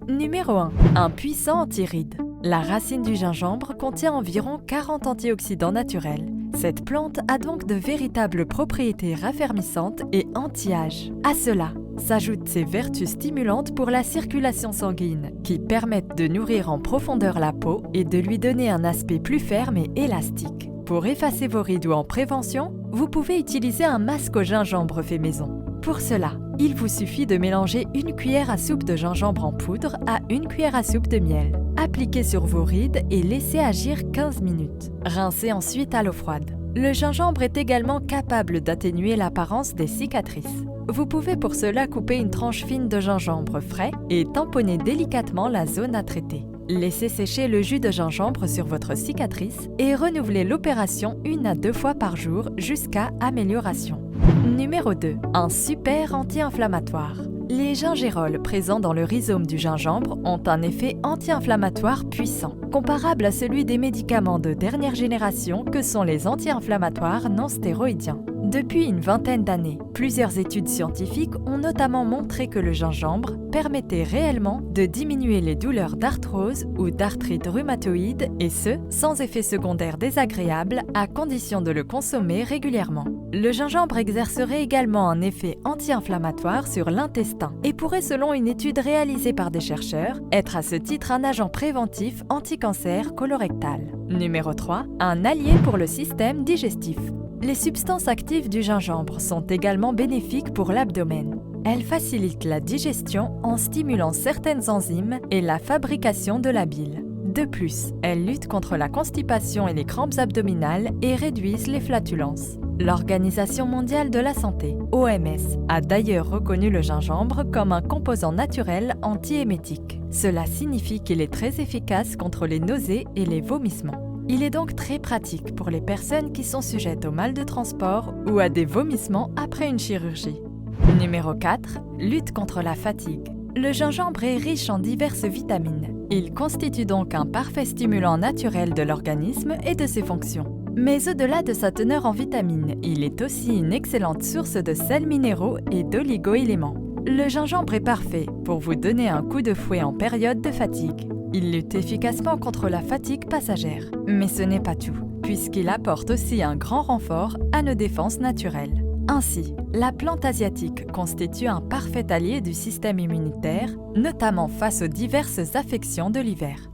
Numéro 1. Un puissant anti-rides. La racine du gingembre contient environ 40 antioxydants naturels. Cette plante a donc de véritables propriétés raffermissantes et anti-âge. À cela s'ajoutent ses vertus stimulantes pour la circulation sanguine, qui permettent de nourrir en profondeur la peau et de lui donner un aspect plus ferme et élastique. Pour effacer vos rides ou en prévention, vous pouvez utiliser un masque au gingembre fait maison. Pour cela, il vous suffit de mélanger une cuillère à soupe de gingembre en poudre à une cuillère à soupe de miel. Appliquez sur vos rides et laissez agir 15 minutes. Rincez ensuite à l'eau froide. Le gingembre est également capable d'atténuer l'apparence des cicatrices. Vous pouvez pour cela couper une tranche fine de gingembre frais et tamponner délicatement la zone à traiter. Laissez sécher le jus de gingembre sur votre cicatrice et renouvelez l'opération 1 à 2 fois par jour jusqu'à amélioration. Numéro 2. Un super anti-inflammatoire. Les gingérols présents dans le rhizome du gingembre ont un effet anti-inflammatoire puissant, comparable à celui des médicaments de dernière génération que sont les anti-inflammatoires non stéroïdiens. Depuis une vingtaine d'années, plusieurs études scientifiques ont notamment montré que le gingembre permettait réellement de diminuer les douleurs d'arthrose ou d'arthrite rhumatoïde, et ce, sans effet secondaire désagréable, à condition de le consommer régulièrement. Le gingembre exercerait également un effet anti-inflammatoire sur l'intestin et pourrait, selon une étude réalisée par des chercheurs, être à ce titre un agent préventif anti-cancer colorectal. Numéro 3. Un allié pour le système digestif. Les substances actives du gingembre sont également bénéfiques pour l'abdomen. Elles facilitent la digestion en stimulant certaines enzymes et la fabrication de la bile. De plus, elles luttent contre la constipation et les crampes abdominales et réduisent les flatulences. L'Organisation mondiale de la santé, OMS, a d'ailleurs reconnu le gingembre comme un composant naturel antiémétique. Cela signifie qu'il est très efficace contre les nausées et les vomissements. Il est donc très pratique pour les personnes qui sont sujettes au mal de transport ou à des vomissements après une chirurgie. Numéro 4. Lutte contre la fatigue. Le gingembre est riche en diverses vitamines. Il constitue donc un parfait stimulant naturel de l'organisme et de ses fonctions. Mais au-delà de sa teneur en vitamines, il est aussi une excellente source de sels minéraux et d'oligo-éléments. Le gingembre est parfait pour vous donner un coup de fouet en période de fatigue. Il lutte efficacement contre la fatigue passagère. Mais ce n'est pas tout, puisqu'il apporte aussi un grand renfort à nos défenses naturelles. Ainsi, la plante asiatique constitue un parfait allié du système immunitaire, notamment face aux diverses affections de l'hiver.